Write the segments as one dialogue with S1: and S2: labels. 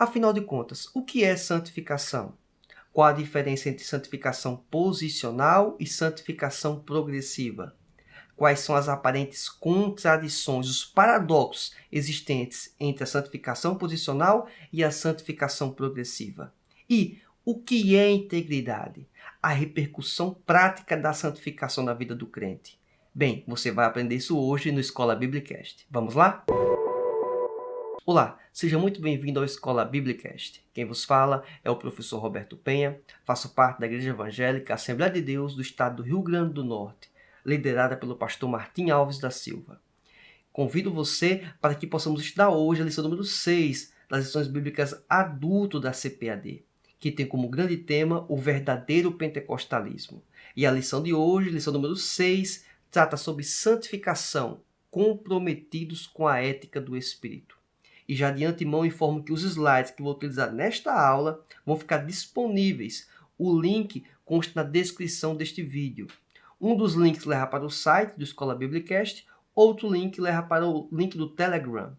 S1: Afinal de contas, o que é santificação? Qual a diferença entre santificação posicional e santificação progressiva? Quais são as aparentes contradições, os paradoxos existentes entre a santificação posicional e a santificação progressiva? E o que é integridade? A repercussão prática da santificação na vida do crente. Bem, você vai aprender isso hoje no Escola Biblicast. Vamos lá? Olá, seja muito bem-vindo ao Escola Biblicast. Quem vos fala é o professor Roberto Penha, faço parte da Igreja Evangélica Assembleia de Deus do estado do Rio Grande do Norte, liderada pelo pastor Martim Alves da Silva. Convido você para que possamos estudar hoje a lição número 6 das lições bíblicas adulto da CPAD, que tem como grande tema o verdadeiro pentecostalismo. E a lição de hoje, lição número 6, trata sobre santificação, comprometidos com a ética do Espírito. E já de antemão informo que os slides que vou utilizar nesta aula vão ficar disponíveis. O link consta na descrição deste vídeo. Um dos links leva para o site do Escola Biblicast, outro link leva para o link do Telegram.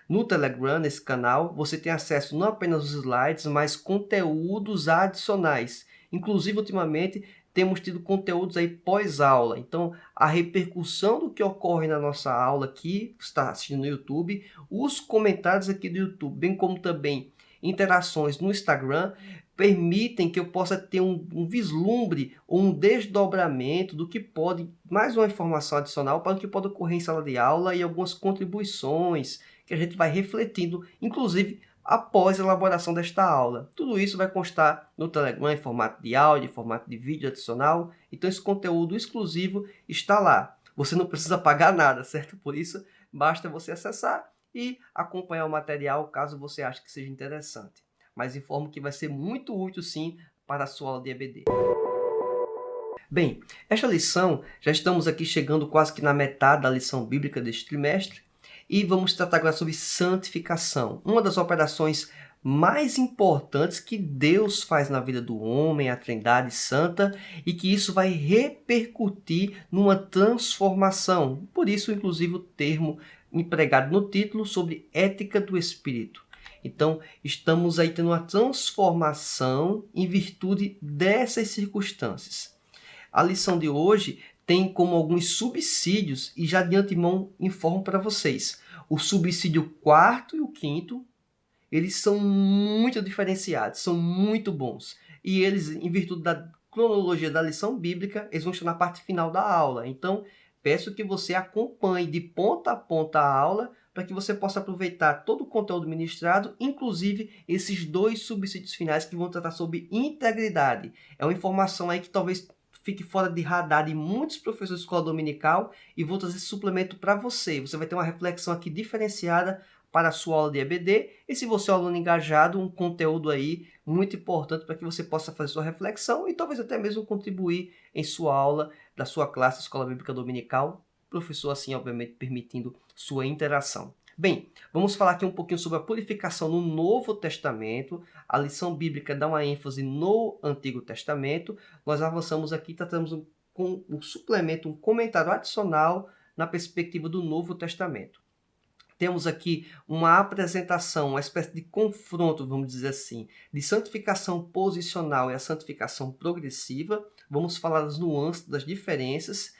S1: No Telegram, nesse canal, você tem acesso não apenas aos slides, mas conteúdos adicionais. Inclusive, ultimamente, temos tido conteúdos aí pós-aula. Então, a repercussão do que ocorre na nossa aula aqui, que está assistindo no YouTube, os comentários aqui do YouTube, bem como também interações no Instagram, permitem que eu possa ter um vislumbre ou um desdobramento do que pode, mais uma informação adicional para o que pode ocorrer em sala de aula e algumas contribuições que a gente vai refletindo, inclusive após a elaboração desta aula. Tudo isso vai constar no Telegram em formato de áudio, em formato de vídeo adicional. Então esse conteúdo exclusivo está lá. Você não precisa pagar nada, certo? Por isso, basta você acessar e acompanhar o material caso você ache que seja interessante. Mas informo que vai ser muito útil sim para a sua aula de EBD. Bem, esta lição, já estamos aqui chegando quase que na metade da lição bíblica deste trimestre, e vamos tratar agora sobre santificação, uma das operações mais importantes que Deus faz na vida do homem, a Trindade Santa, e que isso vai repercutir numa transformação. Por isso, inclusive, o termo empregado no título sobre ética do Espírito. Então, estamos aí tendo uma transformação em virtude dessas circunstâncias. A lição de hoje tem como alguns subsídios e já de antemão informo para vocês. O subsídio 4º e o 5º, eles são muito diferenciados, são muito bons. E eles, em virtude da cronologia da lição bíblica, eles vão estar na parte final da aula. Então, peço que você acompanhe de ponta a ponta a aula para que você possa aproveitar todo o conteúdo ministrado, inclusive esses dois subsídios finais que vão tratar sobre integridade. É uma informação aí que talvez fique fora de radar de muitos professores de escola dominical e vou trazer esse suplemento para você. Você vai ter uma reflexão aqui diferenciada para a sua aula de EBD e se você é um aluno engajado, um conteúdo aí muito importante para que você possa fazer sua reflexão e talvez até mesmo contribuir em sua aula da sua classe Escola Bíblica Dominical, professor assim, obviamente, permitindo sua interação. Bem, vamos falar aqui um pouquinho sobre a purificação no Novo Testamento. A lição bíblica dá uma ênfase no Antigo Testamento. Nós avançamos aqui, tratamos com um suplemento, um comentário adicional na perspectiva do Novo Testamento. Temos aqui uma apresentação, uma espécie de confronto, vamos dizer assim, de santificação posicional e a santificação progressiva. Vamos falar das nuances, das diferenças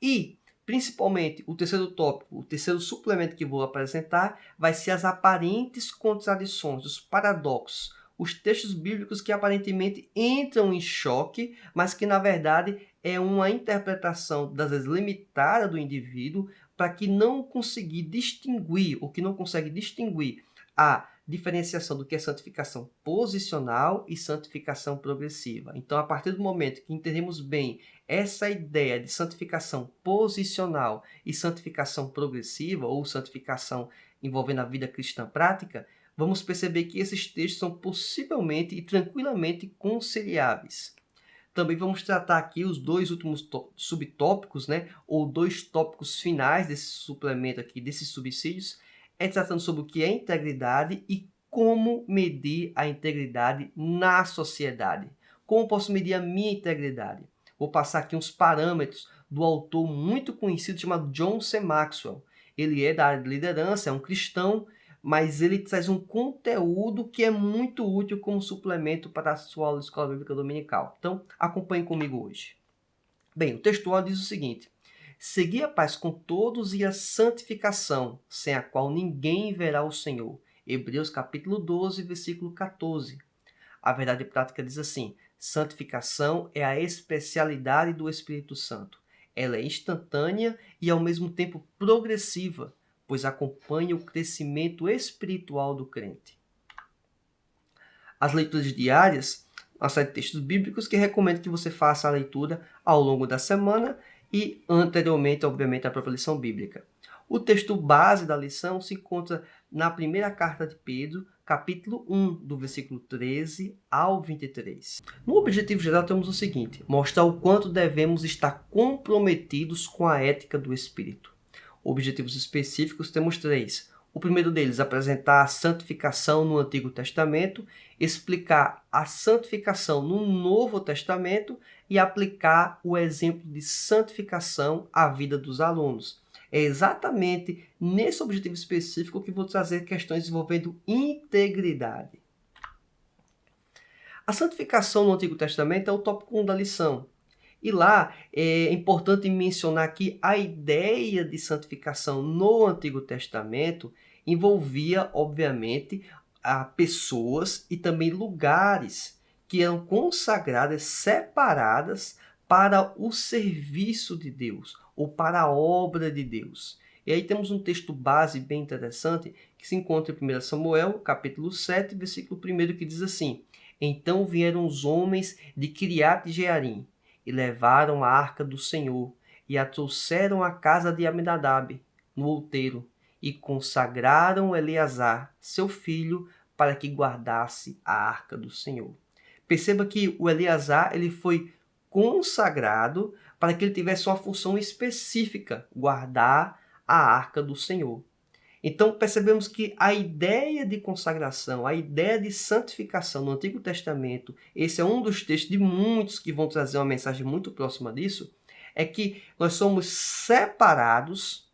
S1: e principalmente, o terceiro tópico, o terceiro suplemento que vou apresentar vai ser as aparentes contradições, os paradoxos, os textos bíblicos que aparentemente entram em choque, mas que na verdade é uma interpretação, das vezes limitada do indivíduo, para que não conseguir distinguir, ou que não consegue distinguir a diferenciação do que é santificação posicional e santificação progressiva. Então, a partir do momento que entendemos bem essa ideia de santificação posicional e santificação progressiva, ou santificação envolvendo a vida cristã prática, vamos perceber que esses textos são possivelmente e tranquilamente conciliáveis. Também vamos tratar aqui os dois últimos subtópicos, ou dois tópicos finais desse suplemento aqui, desses subsídios, tratando sobre o que é integridade e como medir a integridade na sociedade. Como posso medir a minha integridade? Vou passar aqui uns parâmetros do autor muito conhecido chamado John C. Maxwell. Ele é da área de liderança, é um cristão, mas ele traz um conteúdo que é muito útil como suplemento para a sua aula de Escola Bíblica Dominical. Então, acompanhe comigo hoje. Bem, o textual diz o seguinte: segui a paz com todos e a santificação, sem a qual ninguém verá o Senhor. Hebreus capítulo 12, versículo 14. A verdade prática diz assim: santificação é a especialidade do Espírito Santo. Ela é instantânea e ao mesmo tempo progressiva, pois acompanha o crescimento espiritual do crente. As leituras diárias, uma série de textos bíblicos que recomendo que você faça a leitura ao longo da semana e anteriormente, obviamente, à própria lição bíblica. O texto base da lição se encontra na primeira carta de Pedro, capítulo 1, do versículo 13 ao 23. No objetivo geral temos o seguinte: mostrar o quanto devemos estar comprometidos com a ética do Espírito. Objetivos específicos temos 3. O primeiro deles, apresentar a santificação no Antigo Testamento, explicar a santificação no Novo Testamento e aplicar o exemplo de santificação à vida dos alunos. É exatamente nesse objetivo específico que vou trazer questões envolvendo integridade. A santificação no Antigo Testamento é o tópico 1 da lição. E lá é importante mencionar que a ideia de santificação no Antigo Testamento envolvia, obviamente, a pessoas e também lugares que eram consagradas, separadas para o serviço de Deus ou para a obra de Deus. E aí temos um texto base bem interessante que se encontra em 1 Samuel, capítulo 7, versículo 1, que diz assim: então vieram os homens de Kiriat Jearim e levaram a arca do Senhor, e a trouxeram à casa de Aminadab, no outeiro, e consagraram Eleazar, seu filho, para que guardasse a arca do Senhor. Perceba que o Eleazar ele foi consagrado para que ele tivesse uma função específica, guardar a arca do Senhor. Então percebemos que a ideia de consagração, a ideia de santificação no Antigo Testamento, esse é um dos textos de muitos que vão trazer uma mensagem muito próxima disso, é que nós somos separados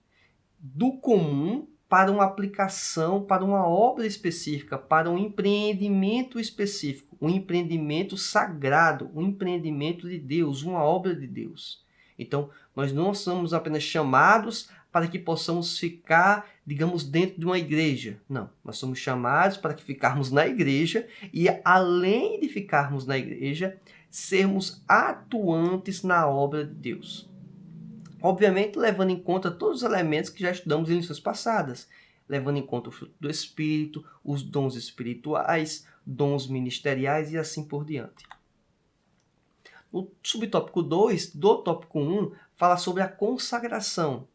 S1: do comum para uma aplicação, para uma obra específica, para um empreendimento específico, um empreendimento sagrado, um empreendimento de Deus, uma obra de Deus. Então, nós não somos apenas chamados para que possamos ficar, digamos, dentro de uma igreja. Não, nós somos chamados para que ficarmos na igreja e, além de ficarmos na igreja, sermos atuantes na obra de Deus. Obviamente, levando em conta todos os elementos que já estudamos em lições passadas, levando em conta o fruto do Espírito, os dons espirituais, dons ministeriais e assim por diante. O subtópico 2 do tópico 1 fala sobre a consagração.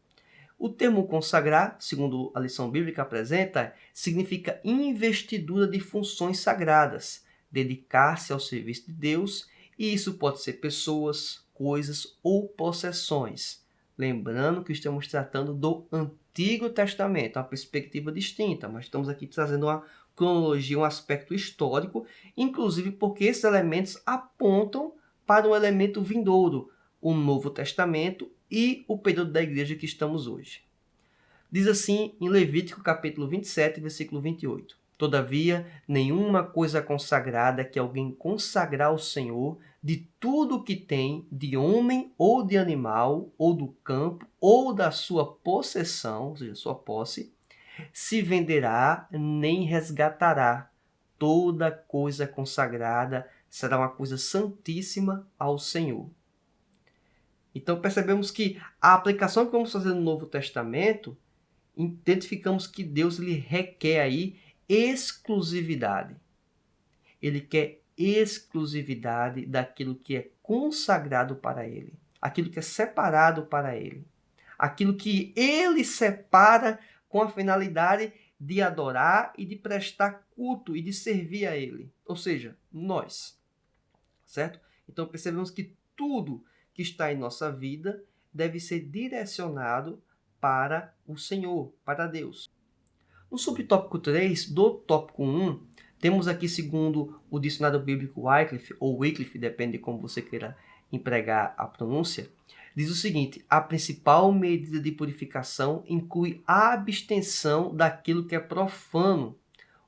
S1: O termo consagrar, segundo a lição bíblica apresenta, significa investidura de funções sagradas, dedicar-se ao serviço de Deus, e isso pode ser pessoas, coisas ou possessões. Lembrando que estamos tratando do Antigo Testamento, uma perspectiva distinta, mas estamos aqui trazendo uma cronologia, um aspecto histórico, inclusive porque esses elementos apontam para um elemento vindouro, o Novo Testamento e o período da igreja que estamos hoje. Diz assim em Levítico capítulo 27, versículo 28. Todavia, nenhuma coisa consagrada que alguém consagrar ao Senhor, de tudo o que tem, de homem ou de animal, ou do campo, ou da sua possessão, ou seja, sua posse, se venderá nem resgatará. Toda coisa consagrada será uma coisa santíssima ao Senhor. Então percebemos que a aplicação que vamos fazer no Novo Testamento, identificamos que Deus lhe requer aí exclusividade. Ele quer exclusividade daquilo que é consagrado para Ele, aquilo que é separado para Ele, aquilo que Ele separa com a finalidade de adorar e de prestar culto e de servir a Ele, ou seja, nós, certo? Então percebemos que tudo que está em nossa vida deve ser direcionado para o Senhor, para Deus. No subtópico 3 do tópico 1, temos aqui, segundo o dicionário bíblico Wycliffe, ou Wycliffe, depende de como você queira empregar a pronúncia, Diz o seguinte: a principal medida de purificação inclui a abstenção daquilo que é profano,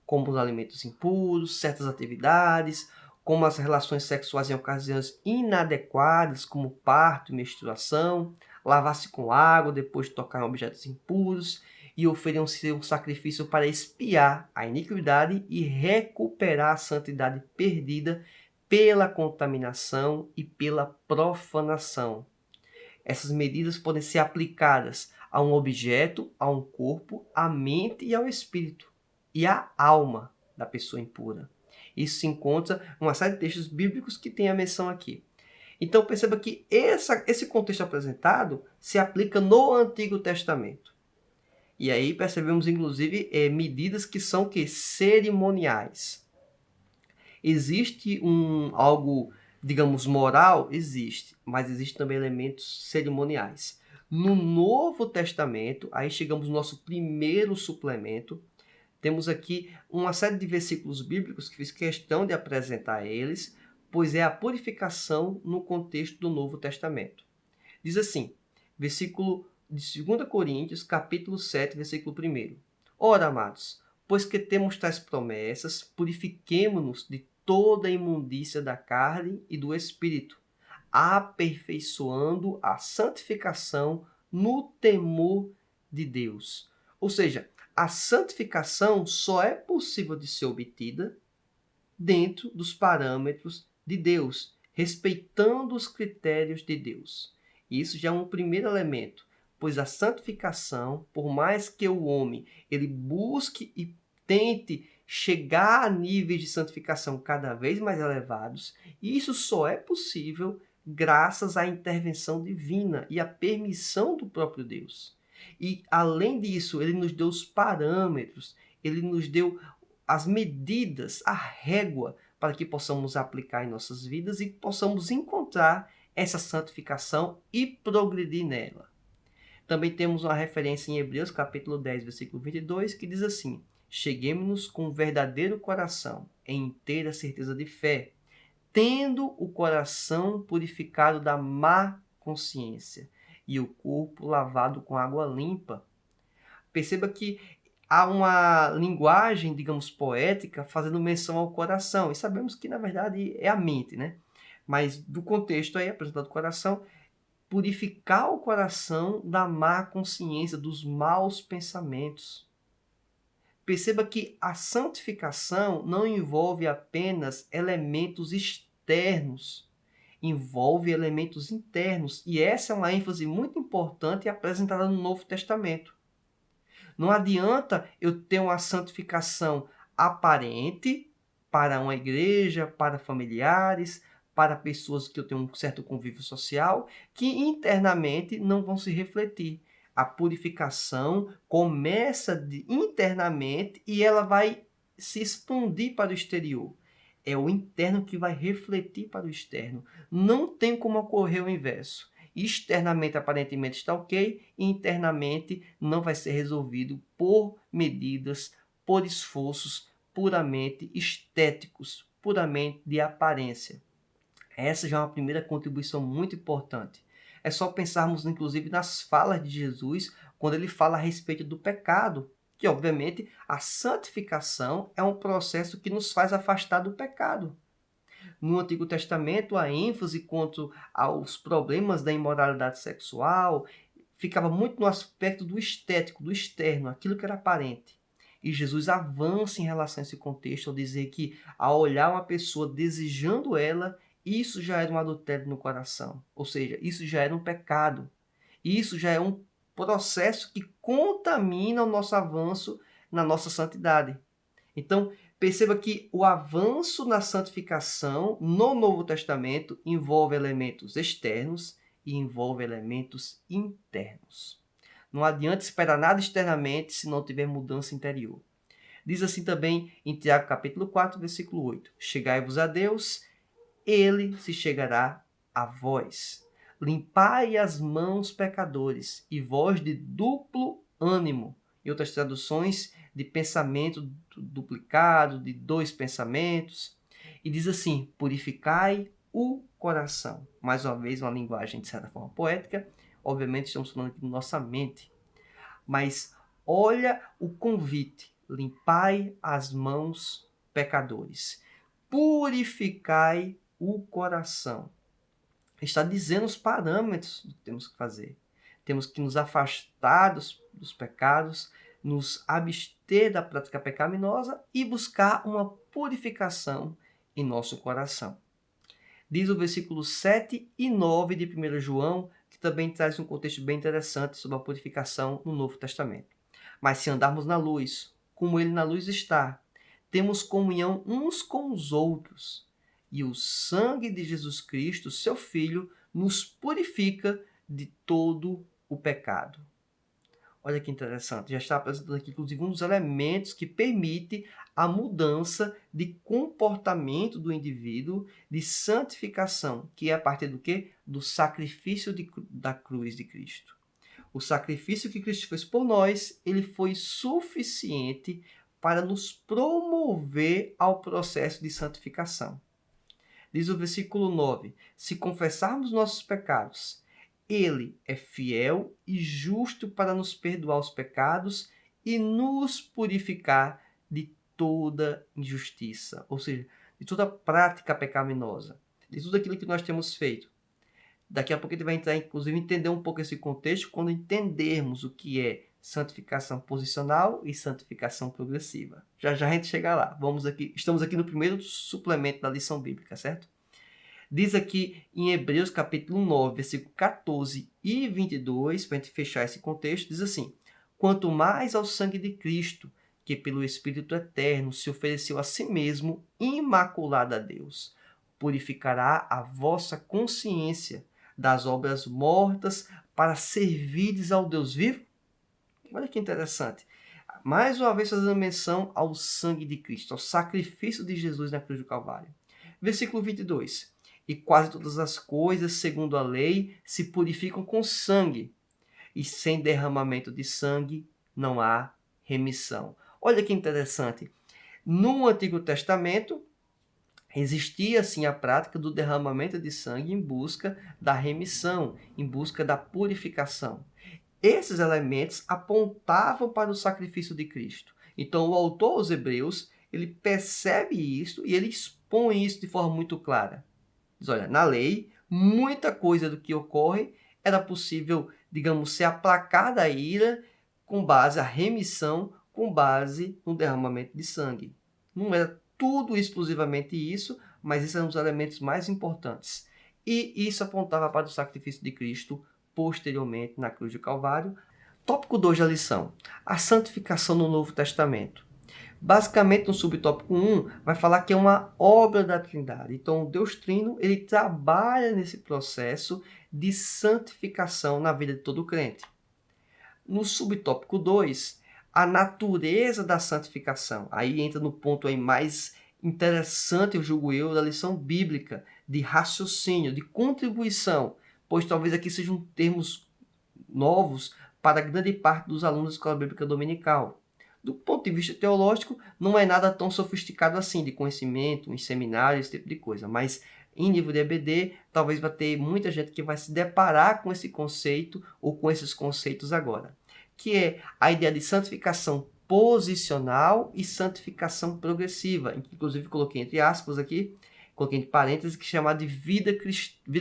S1: como os alimentos impuros, certas atividades, como as relações sexuais em ocasiões inadequadas, como parto e menstruação, lavar-se com água depois de tocar em objetos impuros e oferecer um sacrifício para expiar a iniquidade e recuperar a santidade perdida pela contaminação e pela profanação. Essas medidas podem ser aplicadas a um objeto, a um corpo, à mente e ao espírito, e à alma da pessoa impura. Isso se encontra em uma série de textos bíblicos que tem a menção aqui. Então perceba que esse contexto apresentado se aplica no Antigo Testamento. E aí percebemos inclusive medidas que são cerimoniais. Existe algo, digamos, moral? Existe, mas existem também elementos cerimoniais. No Novo Testamento, aí chegamos no nosso primeiro suplemento, temos aqui uma série de versículos bíblicos que fiz questão de apresentar eles, pois é a purificação no contexto do Novo Testamento. Diz assim, versículo de 2 Coríntios, capítulo 7, versículo 1. Ora, amados, pois que temos tais promessas, purifiquemo-nos de toda a imundícia da carne e do espírito, aperfeiçoando a santificação no temor de Deus. Ou seja, a santificação só é possível de ser obtida dentro dos parâmetros de Deus, respeitando os critérios de Deus. Isso já é um primeiro elemento, pois a santificação, por mais que o homem ele busque e tente chegar a níveis de santificação cada vez mais elevados, isso só é possível graças à intervenção divina e à permissão do próprio Deus. E, além disso, ele nos deu os parâmetros, ele nos deu as medidas, a régua, para que possamos aplicar em nossas vidas e possamos encontrar essa santificação e progredir nela. Também temos uma referência em Hebreus, capítulo 10, versículo 22, que diz assim: cheguemo-nos com verdadeiro coração, em inteira certeza de fé, tendo o coração purificado da má consciência e o corpo lavado com água limpa. Perceba que há uma linguagem, digamos, poética, fazendo menção ao coração. E sabemos que, na verdade, é a mente, né? Mas do contexto aí, apresentado o coração, purificar o coração da má consciência, dos maus pensamentos. Perceba que a santificação não envolve apenas elementos externos, envolve elementos internos. E essa é uma ênfase muito importante apresentada no Novo Testamento. Não adianta eu ter uma santificação aparente para uma igreja, para familiares, para pessoas que eu tenho um certo convívio social, que internamente não vão se refletir. A purificação começa internamente e ela vai se expandir para o exterior. É o interno que vai refletir para o externo. Não tem como ocorrer o inverso. Externamente, aparentemente está ok, e internamente não vai ser resolvido por medidas, por esforços puramente estéticos, puramente de aparência. Essa já é uma primeira contribuição muito importante. É só pensarmos, inclusive, nas falas de Jesus, quando ele fala a respeito do pecado, que, obviamente, a santificação é um processo que nos faz afastar do pecado. No Antigo Testamento, a ênfase quanto aos problemas da imoralidade sexual ficava muito no aspecto do estético, do externo, aquilo que era aparente. E Jesus avança em relação a esse contexto ao dizer que, ao olhar uma pessoa desejando ela, isso já era um adultério no coração. Ou seja, isso já era um pecado. Isso já é um processo que contamina o nosso avanço na nossa santidade. Então, perceba que o avanço na santificação no Novo Testamento envolve elementos externos e envolve elementos internos. Não adianta esperar nada externamente se não tiver mudança interior. Diz assim também em Tiago capítulo 4, versículo 8: chegai-vos a Deus, ele se chegará a vós. Limpai as mãos, pecadores, e vós de duplo ânimo. Em outras traduções, de pensamento duplicado, de dois pensamentos. E diz assim: purificai o coração. Mais uma vez, uma linguagem de certa forma poética. Obviamente, estamos falando aqui da nossa mente. Mas olha o convite. Limpai as mãos, pecadores. Purificai o coração. Está dizendo os parâmetros que temos que fazer. Temos que nos afastar dos pecados, nos abster da prática pecaminosa e buscar uma purificação em nosso coração. Diz o versículo 7 e 9 de 1 João, que também traz um contexto bem interessante sobre a purificação no Novo Testamento. Mas se andarmos na luz, como ele na luz está, temos comunhão uns com os outros, e o sangue de Jesus Cristo, seu Filho, nos purifica de todo o pecado. Olha que interessante, já está apresentando aqui, inclusive, um dos elementos que permite a mudança de comportamento do indivíduo, de santificação, que é a partir do quê? Do sacrifício da cruz de Cristo. O sacrifício que Cristo fez por nós, ele foi suficiente para nos promover ao processo de santificação. Diz o versículo 9, se confessarmos nossos pecados, ele é fiel e justo para nos perdoar os pecados e nos purificar de toda injustiça, ou seja, de toda prática pecaminosa, de tudo aquilo que nós temos feito. Daqui a pouco a gente vai entrar, inclusive, entender um pouco esse contexto quando entendermos o que é santificação posicional e santificação progressiva. Já já a gente chega lá. Estamos aqui no primeiro suplemento da lição bíblica, certo? Diz aqui em Hebreus capítulo 9, versículo 14 e 22, para a gente fechar esse contexto, diz assim: quanto mais ao sangue de Cristo, que pelo Espírito Eterno se ofereceu a si mesmo, imaculado a Deus, purificará a vossa consciência das obras mortas para servirdes ao Deus vivo. Olha que interessante. Mais uma vez fazendo menção ao sangue de Cristo, ao sacrifício de Jesus na cruz do Calvário. Versículo 22. E quase todas as coisas, segundo a lei, se purificam com sangue, e sem derramamento de sangue não há remissão. Olha que interessante. No Antigo Testamento, existia sim a prática do derramamento de sangue em busca da remissão, em busca da purificação. Esses elementos apontavam para o sacrifício de Cristo. Então, o autor aos Hebreus, ele percebe isso e ele expõe isso de forma muito clara. Diz, olha, na lei, muita coisa do que ocorre era possível, digamos, ser aplacada a ira com base, a remissão, com base no derramamento de sangue. Não era tudo exclusivamente isso, mas esses eram os elementos mais importantes. E isso apontava para o sacrifício de Cristo posteriormente na cruz do Calvário. Tópico 2 da lição, a santificação no Novo Testamento. Basicamente, no subtópico 1, vai falar que é uma obra da Trindade. Então, o Deus Trino, ele trabalha nesse processo de santificação na vida de todo crente. No subtópico 2, a natureza da santificação. Aí entra no ponto aí mais interessante, eu julgo eu, da lição bíblica, de raciocínio, de contribuição, pois talvez aqui sejam termos novos para grande parte dos alunos da Escola Bíblica Dominical. Do ponto de vista teológico, não é nada tão sofisticado assim, de conhecimento, em seminários, esse tipo de coisa, mas em nível de EBD, talvez vai ter muita gente que vai se deparar com esse conceito ou com esses conceitos agora, que é a ideia de santificação posicional e santificação progressiva, inclusive coloquei entre aspas aqui, coloquei entre parênteses, que é chamada de vida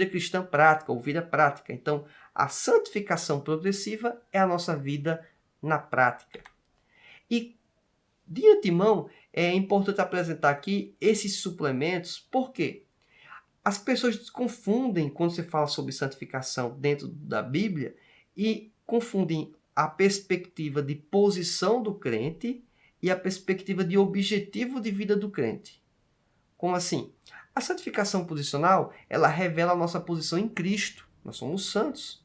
S1: cristã prática, ou vida prática. Então, a santificação progressiva é a nossa vida na prática. E, de antemão, é importante apresentar aqui esses suplementos, por quê? As pessoas confundem, quando se fala sobre santificação dentro da Bíblia, e confundem a perspectiva de posição do crente e a perspectiva de objetivo de vida do crente. Como assim? A santificação posicional, ela revela a nossa posição em Cristo. Nós somos santos.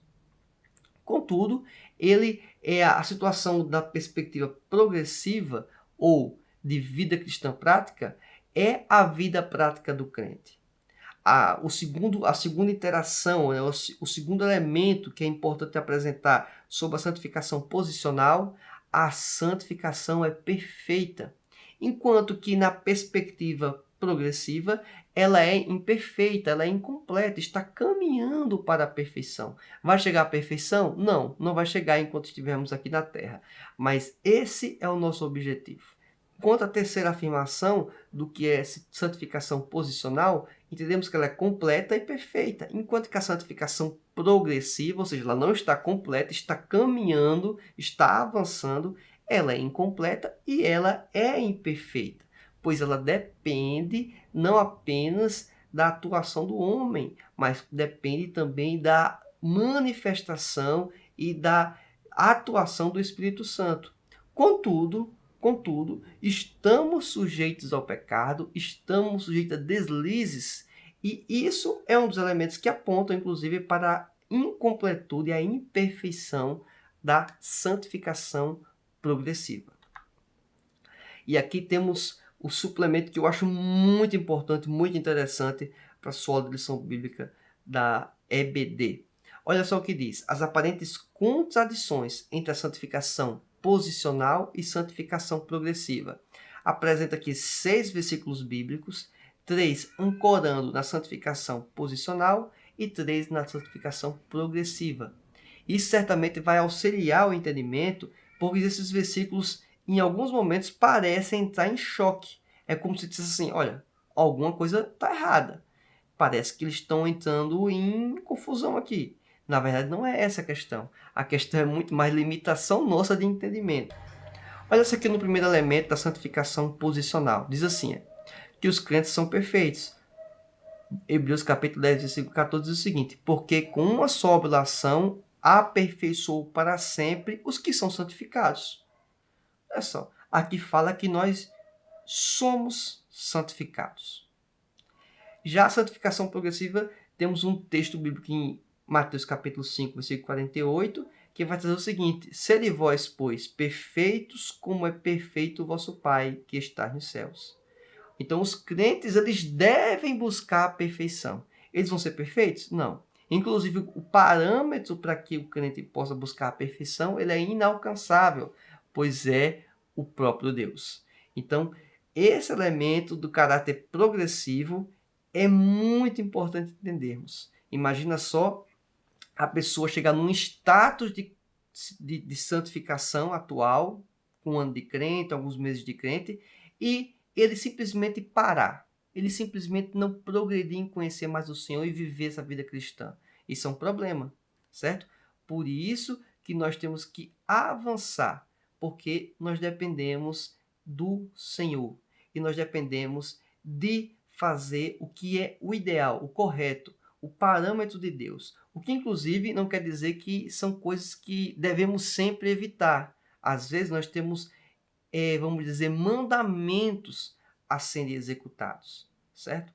S1: Contudo, ele é a situação da perspectiva progressiva ou de vida cristã prática, é a vida prática do crente. A segunda interação, o segundo elemento que é importante apresentar sobre a santificação posicional, a santificação é perfeita. Enquanto que na perspectiva progressiva, ela é imperfeita, ela é incompleta, está caminhando para a perfeição. Vai chegar à perfeição? Não, não vai chegar enquanto estivermos aqui na Terra. Mas esse é o nosso objetivo. Quanto à terceira afirmação do que é santificação posicional, entendemos que ela é completa e perfeita, enquanto que a santificação progressiva, ou seja, ela não está completa, está caminhando, está avançando, ela é incompleta e ela é imperfeita, pois ela depende não apenas da atuação do homem, mas depende também da manifestação e da atuação do Espírito Santo. Contudo, estamos sujeitos ao pecado, estamos sujeitos a deslizes, e isso é um dos elementos que apontam, inclusive, para a incompletude e a imperfeição da santificação progressiva. E aqui temos o suplemento que eu acho muito importante, muito interessante para a sua lição bíblica da EBD. Olha só o que diz: as aparentes contradições entre a santificação posicional e santificação progressiva. Apresenta aqui 6 versículos bíblicos, 3 ancorando na santificação posicional e 3 na santificação progressiva. Isso certamente vai auxiliar o entendimento, porque esses versículos, em alguns momentos, parecem entrar em choque. É como se dissesse assim, olha, alguma coisa está errada. Parece que eles estão entrando em confusão aqui. Na verdade, não é essa a questão. A questão é muito mais limitação nossa de entendimento. Olha isso aqui no primeiro elemento da santificação posicional. Diz assim, que os crentes são perfeitos. Hebreus capítulo 10, versículo 14 diz o seguinte: porque com uma só oblação aperfeiçoou para sempre os que são santificados. Olha só, aqui fala que nós somos santificados. Já a santificação progressiva, temos um texto bíblico em Mateus capítulo 5, versículo 48, que vai dizer o seguinte: sede vós, pois, perfeitos como é perfeito o vosso Pai que está nos céus. Então, os crentes, eles devem buscar a perfeição. Eles vão ser perfeitos? Não. Inclusive, o parâmetro para que o crente possa buscar a perfeição, ele é inalcançável, pois é o próprio Deus. Então, esse elemento do caráter progressivo é muito importante entendermos. Imagina só a pessoa chegar num status de santificação atual, com um ano de crente, alguns meses de crente, e ele simplesmente parar. Ele simplesmente não progredir em conhecer mais o Senhor e viver essa vida cristã. Isso é um problema, certo? Por isso que nós temos que avançar, porque nós dependemos do Senhor e nós dependemos de fazer o que é o ideal, o correto, o parâmetro de Deus. O que, inclusive, não quer dizer que são coisas que devemos sempre evitar. Às vezes nós temos, vamos dizer, mandamentos a serem executados, certo?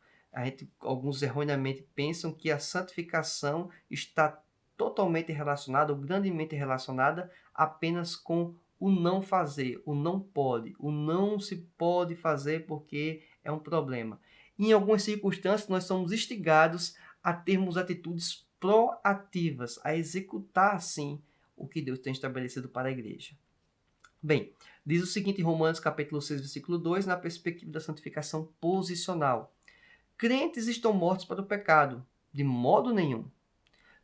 S1: Alguns erroneamente pensam que a santificação está totalmente relacionada, ou grandemente relacionada, apenas com o não fazer, o não pode, o não se pode fazer porque é um problema. Em algumas circunstâncias, nós somos instigados a termos atitudes proativas, a executar, sim, o que Deus tem estabelecido para a igreja. Bem, diz o seguinte em Romanos capítulo 6, versículo 2, na perspectiva da santificação posicional: crentes estão mortos para o pecado, de modo nenhum.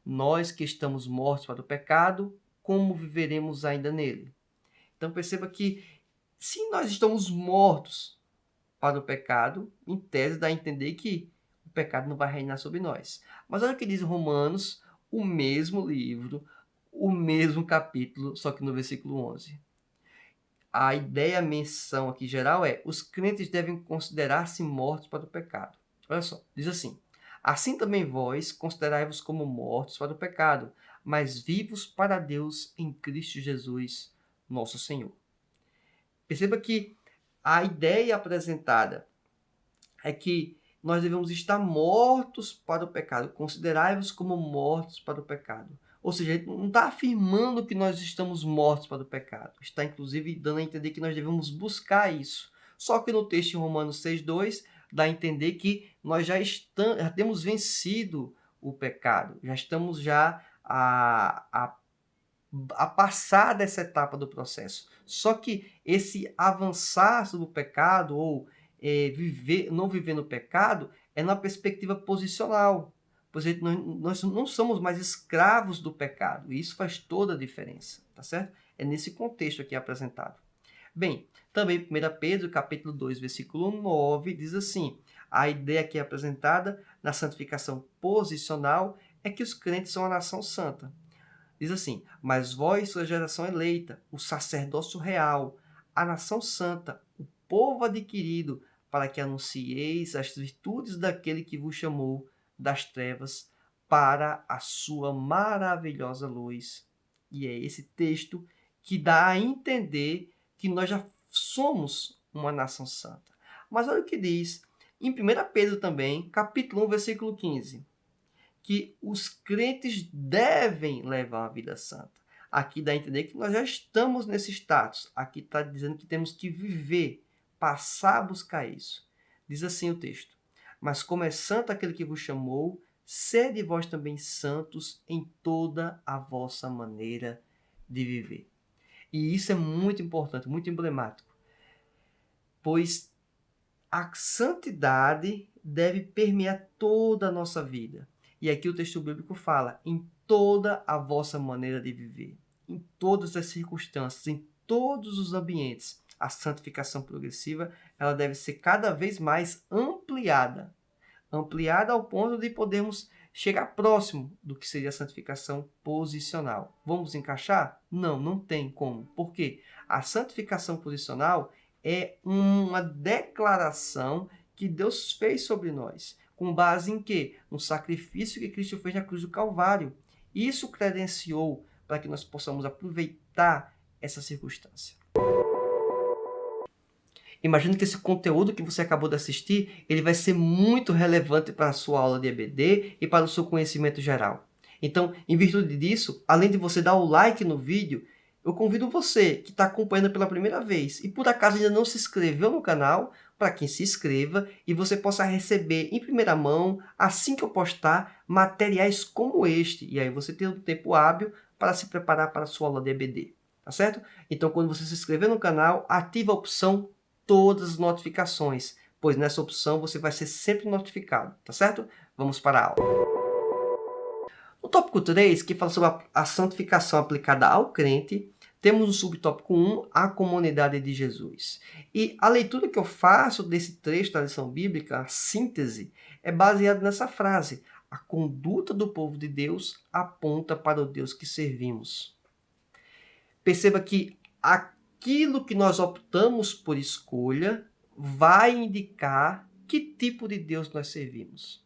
S1: Nós que estamos mortos para o pecado, como viveremos ainda nele? Então perceba que se nós estamos mortos para o pecado, em tese dá a entender que o pecado não vai reinar sobre nós. Mas olha o que diz Romanos, o mesmo livro, o mesmo capítulo, só que no versículo 11. A ideia, a menção aqui geral é: os crentes devem considerar-se mortos para o pecado. Olha só, diz assim: assim também vós considerai-vos como mortos para o pecado, mas vivos para Deus em Cristo Jesus, nosso Senhor. Perceba que a ideia apresentada é que nós devemos estar mortos para o pecado. Considerai-vos como mortos para o pecado. Ou seja, ele não está afirmando que nós estamos mortos para o pecado. Está, inclusive, dando a entender que nós devemos buscar isso. Só que no texto em Romanos 6,2 dá a entender que nós já temos vencido o pecado. Já estamos a passar dessa etapa do processo. Só que esse avançar sobre o pecado, ou não viver no pecado é na perspectiva posicional. Pois nós não somos mais escravos do pecado. E isso faz toda a diferença, tá certo? É nesse contexto aqui apresentado. Bem, também 1 Pedro, capítulo 2, versículo 9, diz assim: a ideia aqui apresentada na santificação posicional é que os crentes são a nação santa. Diz assim: mas vós sois a geração eleita, o sacerdócio real, a nação santa, o povo adquirido, para que anuncieis as virtudes daquele que vos chamou das trevas para a sua maravilhosa luz. E é esse texto que dá a entender que nós já somos uma nação santa. Mas olha o que diz em 1 Pedro também, capítulo 1, versículo 15, que os crentes devem levar uma vida santa. Aqui dá a entender que nós já estamos nesse status. Aqui está dizendo que temos que viver, passar a buscar isso. Diz assim o texto: mas como é santo aquele que vos chamou, sede vós também santos em toda a vossa maneira de viver. E isso é muito importante, muito emblemático, pois a santidade deve permear toda a nossa vida. E aqui o texto bíblico fala em toda a vossa maneira de viver, em todas as circunstâncias, em todos os ambientes. A santificação progressiva ela deve ser cada vez mais ampliada ao ponto de podermos chegar próximo do que seria a santificação posicional. Vamos encaixar? Não, não tem como. Por quê? A santificação posicional é uma declaração que Deus fez sobre nós. Com base em quê? No sacrifício que Cristo fez na cruz do Calvário. Isso credenciou para que nós possamos aproveitar essa circunstância. Imagino que esse conteúdo que você acabou de assistir, ele vai ser muito relevante para a sua aula de EBD e para o seu conhecimento geral. Então, em virtude disso, além de você dar o like no vídeo, eu convido você que está acompanhando pela primeira vez e por acaso ainda não se inscreveu no canal, para que se inscreva e você possa receber em primeira mão, assim que eu postar, materiais como este. E aí você tem um tempo hábil para se preparar para a sua aula de EBD. Tá certo? Então, quando você se inscrever no canal, ativa a opção todas as notificações, pois nessa opção você vai ser sempre notificado, tá certo? Vamos para a aula. No tópico 3, que fala sobre a santificação aplicada ao crente, temos no subtópico 1, a comunidade de Jesus. E a leitura que eu faço desse trecho da lição bíblica, a síntese, é baseada nessa frase: a conduta do povo de Deus aponta para o Deus que servimos. Perceba que aquilo que nós optamos por escolha vai indicar que tipo de Deus nós servimos.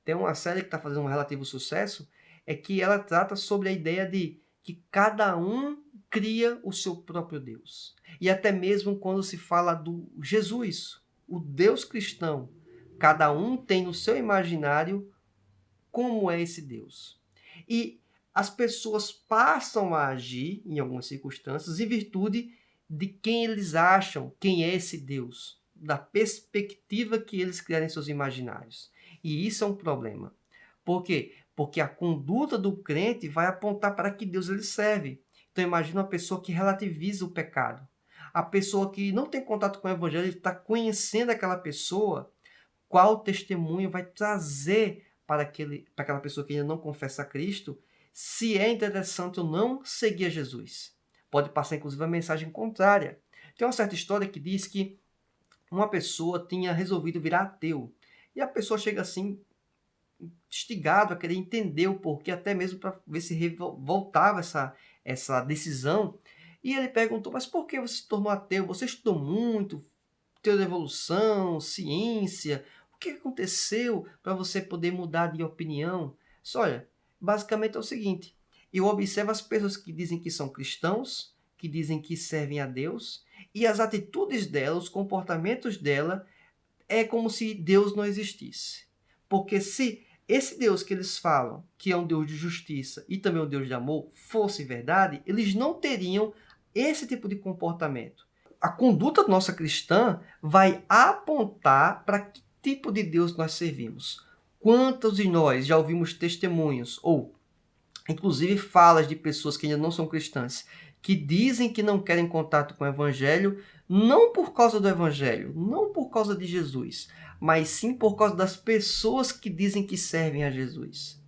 S1: Tem uma série que está fazendo um relativo sucesso, é que ela trata sobre a ideia de que cada um cria o seu próprio Deus. E até mesmo quando se fala do Jesus, o Deus cristão, cada um tem no seu imaginário como é esse Deus. E as pessoas passam a agir, em algumas circunstâncias, em virtude de quem eles acham, quem é esse Deus, da perspectiva que eles criaram em seus imaginários. E isso é um problema. Por quê? Porque a conduta do crente vai apontar para que Deus ele serve. Então imagina uma pessoa que relativiza o pecado. A pessoa que não tem contato com o evangelho, ele está conhecendo aquela pessoa, qual testemunho vai trazer para aquela pessoa que ainda não confessa a Cristo, se é interessante ou não seguir a Jesus. Pode passar, inclusive, a mensagem contrária. Tem uma certa história que diz que uma pessoa tinha resolvido virar ateu. E a pessoa chega assim, instigado a querer entender o porquê, até mesmo para ver se voltava essa decisão. E ele perguntou: mas por que você se tornou ateu? Você estudou muito, teoria da evolução, ciência. O que aconteceu para você poder mudar de opinião? Olha, basicamente é o seguinte: eu observo as pessoas que dizem que são cristãos, que dizem que servem a Deus, e as atitudes dela, os comportamentos dela, é como se Deus não existisse. Porque se esse Deus que eles falam, que é um Deus de justiça e também um Deus de amor, fosse verdade, eles não teriam esse tipo de comportamento. A conduta nossa cristã vai apontar para que tipo de Deus nós servimos. Quantos de nós já ouvimos testemunhos, ou inclusive falas de pessoas que ainda não são cristãs, que dizem que não querem contato com o evangelho Não por causa do Evangelho, não por causa de Jesus, mas sim por causa das pessoas que dizem que servem a Jesus.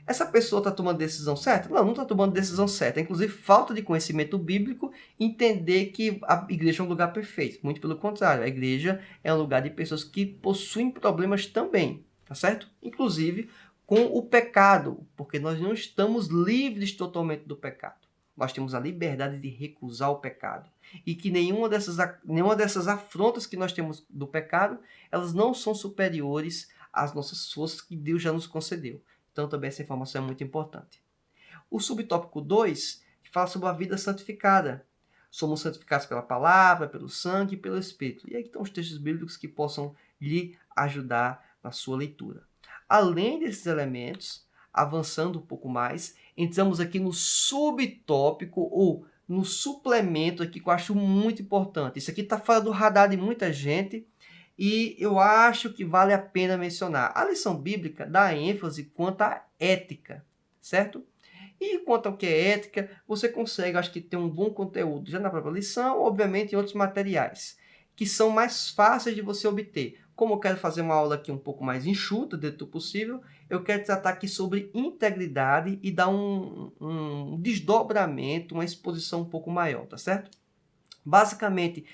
S1: Essa pessoa está tomando decisão certa? Não está tomando decisão certa. Inclusive, falta de conhecimento bíblico, entender que a igreja é um lugar perfeito. Muito pelo contrário, a igreja é um lugar de pessoas que possuem problemas também, tá certo? Inclusive com o pecado, porque nós não estamos livres totalmente do pecado. Nós temos a liberdade de recusar o pecado. E que nenhuma dessas afrontas que nós temos do pecado, elas não são superiores às nossas forças que Deus já nos concedeu. Então, também essa informação é muito importante. O subtópico 2 fala sobre a vida santificada. Somos santificados pela palavra, pelo sangue e pelo Espírito. E aí estão os textos bíblicos que possam lhe ajudar na sua leitura. Além desses elementos, avançando um pouco mais, entramos aqui no subtópico ou no suplemento aqui que eu acho muito importante. Isso aqui está fora do radar de muita gente, e eu acho que vale a pena mencionar. A lição bíblica dá ênfase quanto à ética, certo? E quanto ao que é ética, você consegue, acho que, ter um bom conteúdo já na própria lição, obviamente em outros materiais, que são mais fáceis de você obter. Como eu quero fazer uma aula aqui um pouco mais enxuta, dentro do possível, eu quero tratar aqui sobre integridade e dar um desdobramento, uma exposição um pouco maior, tá certo? Basicamente,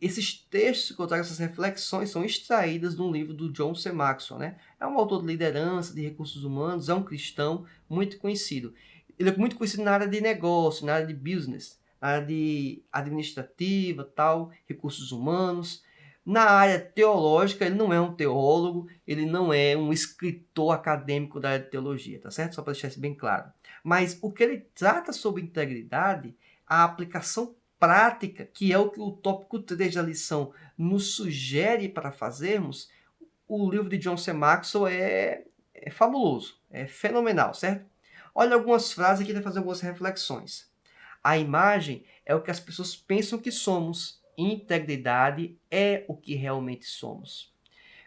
S1: esses textos que eu trago, essas reflexões, são extraídas de um livro do John C. Maxwell, né? É um autor de liderança, de recursos humanos, é um cristão muito conhecido. Ele é muito conhecido na área de negócio, na área de business, na área de administrativa, tal, recursos humanos. Na área teológica, ele não é um teólogo, ele não é um escritor acadêmico da área de teologia, tá certo? Só para deixar isso bem claro. Mas o que ele trata sobre integridade, a aplicação prática, que é o que o tópico 3 da lição nos sugere para fazermos, o livro de John C. Maxwell é fabuloso, é fenomenal, certo? Olha algumas frases aqui para fazer algumas reflexões. A imagem é o que as pessoas pensam que somos. Integridade é o que realmente somos.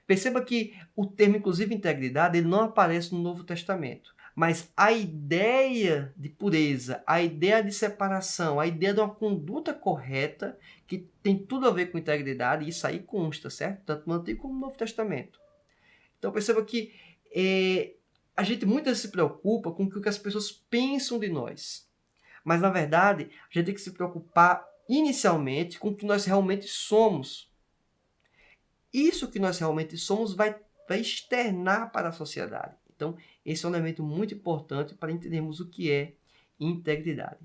S1: Perceba que o termo, inclusive, integridade, ele não aparece no Novo Testamento. Mas a ideia de pureza, a ideia de separação, a ideia de uma conduta correta, que tem tudo a ver com integridade, isso aí consta, certo? Tanto no Antigo como no Novo Testamento. Então perceba que a gente muitas vezes se preocupa com o que as pessoas pensam de nós. Mas, na verdade, a gente tem que se preocupar inicialmente com o que nós realmente somos. Isso que nós realmente somos vai externar para a sociedade. Então, esse é um elemento muito importante para entendermos o que é integridade.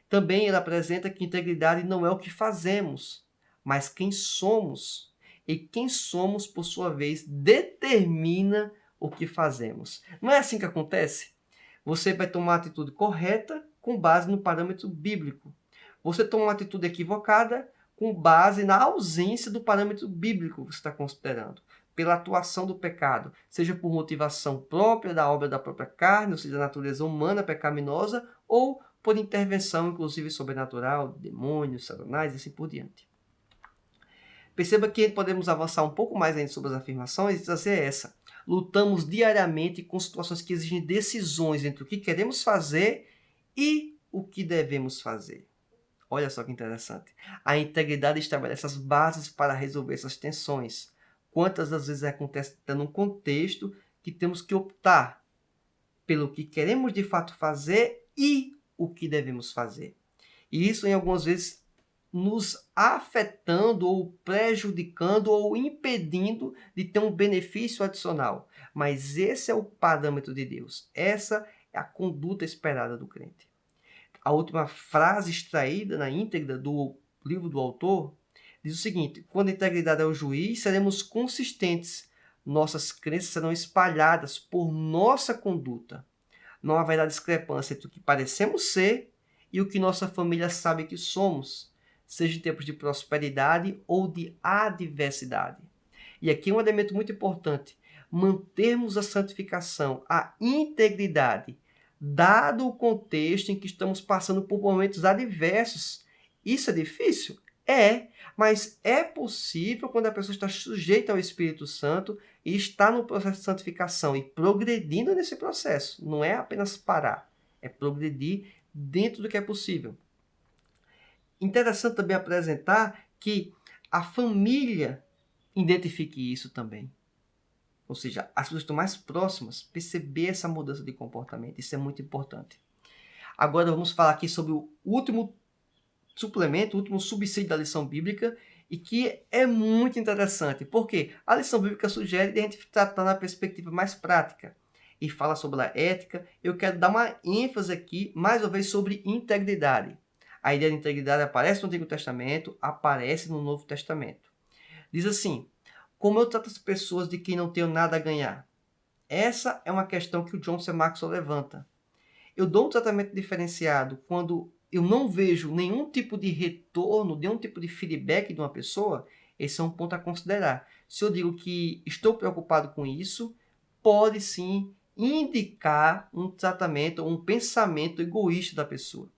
S1: Também ele apresenta que integridade não é o que fazemos, mas quem somos. E quem somos, por sua vez, determina o que fazemos. Não é assim que acontece? Você vai tomar a atitude correta com base no parâmetro bíblico. Você toma uma atitude equivocada com base na ausência do parâmetro bíblico que você está considerando, pela atuação do pecado, seja por motivação própria da obra da própria carne, ou seja, da natureza humana pecaminosa, ou por intervenção, inclusive sobrenatural, demônios, satanás e assim por diante. Perceba que podemos avançar um pouco mais ainda sobre as afirmações e dizer essa. Lutamos diariamente com situações que exigem decisões entre o que queremos fazer e o que devemos fazer. Olha só que interessante. A integridade estabelece as bases para resolver essas tensões. Quantas das vezes acontece num contexto que temos que optar pelo que queremos de fato fazer e o que devemos fazer. E isso, em algumas vezes, nos afetando ou prejudicando ou impedindo de ter um benefício adicional. Mas esse é o parâmetro de Deus. Essa é a conduta esperada do crente. A última frase extraída na íntegra do livro do autor diz o seguinte: quando a integridade é o juiz, seremos consistentes. Nossas crenças serão espalhadas por nossa conduta. Não haverá discrepância entre o que parecemos ser e o que nossa família sabe que somos, seja em tempos de prosperidade ou de adversidade. E aqui um elemento muito importante: mantermos a santificação, a integridade, dado o contexto em que estamos passando por momentos adversos. Isso é difícil? É, mas é possível quando a pessoa está sujeita ao Espírito Santo e está no processo de santificação e progredindo nesse processo. Não é apenas parar, é progredir dentro do que é possível. Interessante também apresentar que a família identifique isso também. Ou seja, as pessoas que estão mais próximas perceber essa mudança de comportamento. Isso é muito importante. Agora vamos falar aqui sobre o último suplemento, o último subsídio da lição bíblica, e que é muito interessante, porque a lição bíblica sugere de a gente tratar na perspectiva mais prática e fala sobre a ética. Eu quero dar uma ênfase aqui, mais uma vez, sobre integridade. A ideia de integridade aparece no Antigo Testamento, aparece no Novo Testamento. Diz assim: como eu trato as pessoas de quem não tenho nada a ganhar? Essa é uma questão que o John C. Maxwell levanta. Eu dou um tratamento diferenciado quando eu não vejo nenhum tipo de retorno, nenhum tipo de feedback de uma pessoa. Esse é um ponto a considerar. Se eu digo que estou preocupado com isso, pode sim indicar um tratamento ou um pensamento egoísta da pessoa.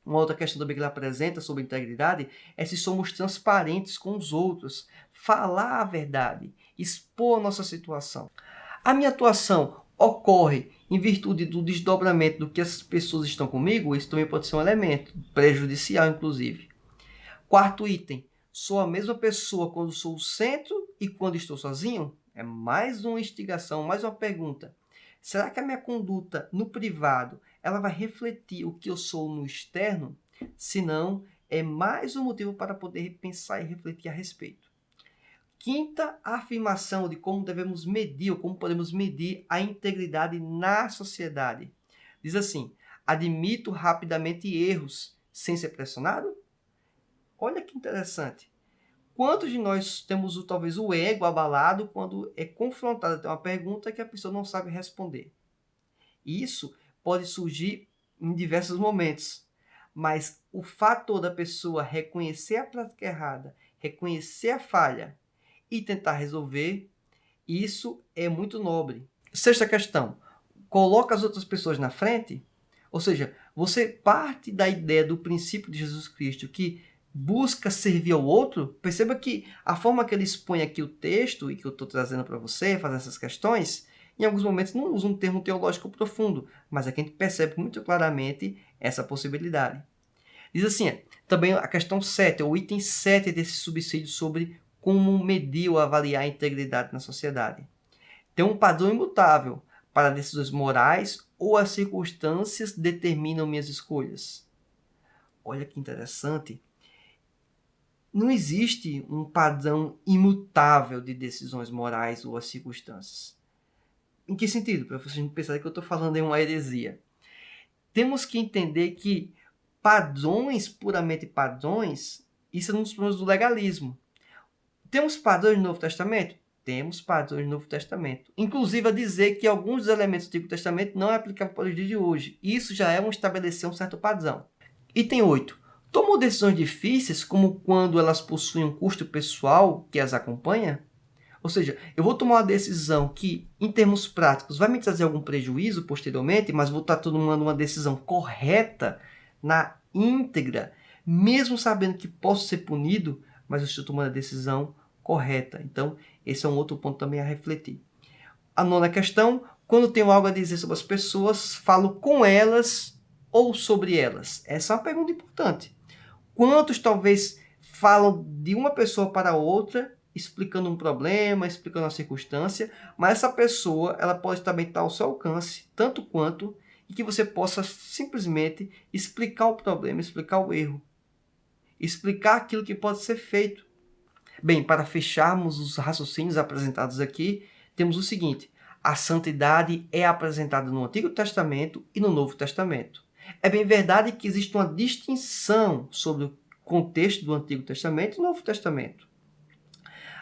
S1: Uma outra questão também que ele apresenta sobre integridade é se somos transparentes com os outros, falar a verdade, expor a nossa situação. A minha atuação ocorre em virtude do desdobramento do que as pessoas estão comigo. Isso também pode ser um elemento prejudicial, inclusive. Quarto item: sou a mesma pessoa quando sou o centro e quando estou sozinho? É mais uma instigação, mais uma pergunta. Será que a minha conduta no privado ela vai refletir o que eu sou no externo? Se não, é mais um motivo para poder pensar e refletir a respeito. Quinta afirmação de como devemos medir ou como podemos medir a integridade na sociedade. Diz assim: admito rapidamente erros sem ser pressionado? Olha que interessante. Quantos de nós temos talvez o ego abalado quando é confrontado até uma pergunta que a pessoa não sabe responder? Isso pode surgir em diversos momentos, mas o fator da pessoa reconhecer a prática errada, reconhecer a falha e tentar resolver, isso é muito nobre. Sexta questão: coloca as outras pessoas na frente? Ou seja, você parte da ideia do princípio de Jesus Cristo que busca servir ao outro. Perceba que a forma que ele expõe aqui o texto e que eu estou trazendo para você, fazer essas questões, em alguns momentos não usa um termo teológico profundo, mas aqui a gente percebe muito claramente essa possibilidade. Diz assim, também a questão 7, o item 7 desse subsídio sobre como medir ou avaliar a integridade na sociedade. Tem um padrão imutável para decisões morais ou as circunstâncias determinam minhas escolhas. Olha que interessante. Não existe um padrão imutável de decisões morais ou as circunstâncias. Em que sentido? Para vocês não pensarem que eu estou falando em uma heresia. Temos que entender que padrões, puramente padrões, isso é um dos problemas do legalismo. Temos padrões no Novo Testamento? Temos padrões no Novo Testamento. Inclusive a dizer que alguns dos elementos do Antigo Testamento não é aplicável para os dias de hoje. Isso já é estabelecer um certo padrão. Item 8. Tomou decisões difíceis, como quando elas possuem um custo pessoal que as acompanha? Ou seja, eu vou tomar uma decisão que, em termos práticos, vai me trazer algum prejuízo posteriormente, mas vou estar tomando uma decisão correta, na íntegra, mesmo sabendo que posso ser punido, mas eu estou tomando a decisão correta. Então, esse é um outro ponto também a refletir. A nona questão: quando tenho algo a dizer sobre as pessoas, falo com elas ou sobre elas? Essa é uma pergunta importante. Quantos talvez falam de uma pessoa para outra, explicando um problema, explicando uma circunstância, mas essa pessoa ela pode também estar ao seu alcance, tanto quanto, e que você possa simplesmente explicar o problema, explicar o erro, explicar aquilo que pode ser feito. Bem, para fecharmos os raciocínios apresentados aqui, temos o seguinte: a santidade é apresentada no Antigo Testamento e no Novo Testamento. É bem verdade que existe uma distinção sobre o contexto do Antigo Testamento e do Novo Testamento.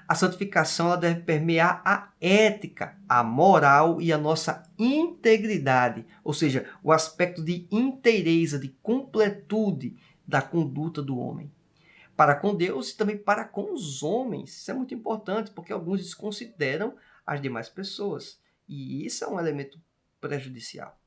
S1: A santificação ela deve permear a ética, a moral e a nossa integridade, ou seja, o aspecto de inteireza, de completude da conduta do homem. Para com Deus e também para com os homens. Isso é muito importante, porque alguns desconsideram as demais pessoas. E isso é um elemento prejudicial.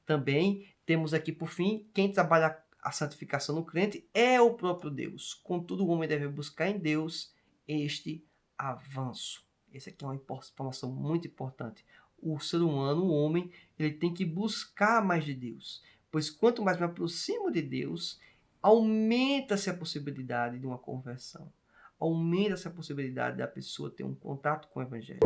S1: Também temos aqui, por fim, quem trabalha a santificação no crente é o próprio Deus. Contudo, o homem deve buscar em Deus este avanço. Essa aqui é uma informação muito importante. O ser humano, o homem, ele tem que buscar mais de Deus. Pois quanto mais me aproximo de Deus, aumenta-se a possibilidade de uma conversão. Aumenta-se a possibilidade da pessoa ter um contato com o Evangelho.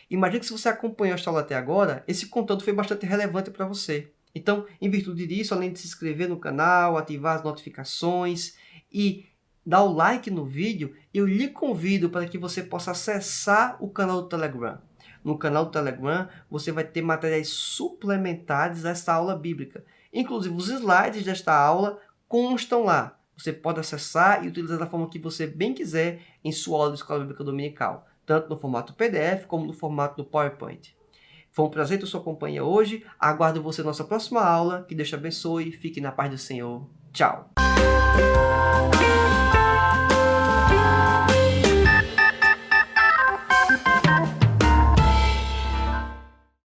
S1: Imagina que se você acompanhou esta aula até agora, esse conteúdo foi bastante relevante para você. Então, em virtude disso, além de se inscrever no canal, ativar as notificações e dar o like no vídeo, eu lhe convido para que você possa acessar o canal do Telegram. No canal do Telegram, você vai ter materiais suplementares a esta aula bíblica. Inclusive, os slides desta aula constam lá. Você pode acessar e utilizar da forma que você bem quiser em sua aula de Escola Bíblica Dominical, tanto no formato PDF como no formato do PowerPoint. Foi um prazer ter sua companhia hoje. Aguardo você na nossa próxima aula. Que Deus te abençoe. Fique na paz do Senhor. Tchau.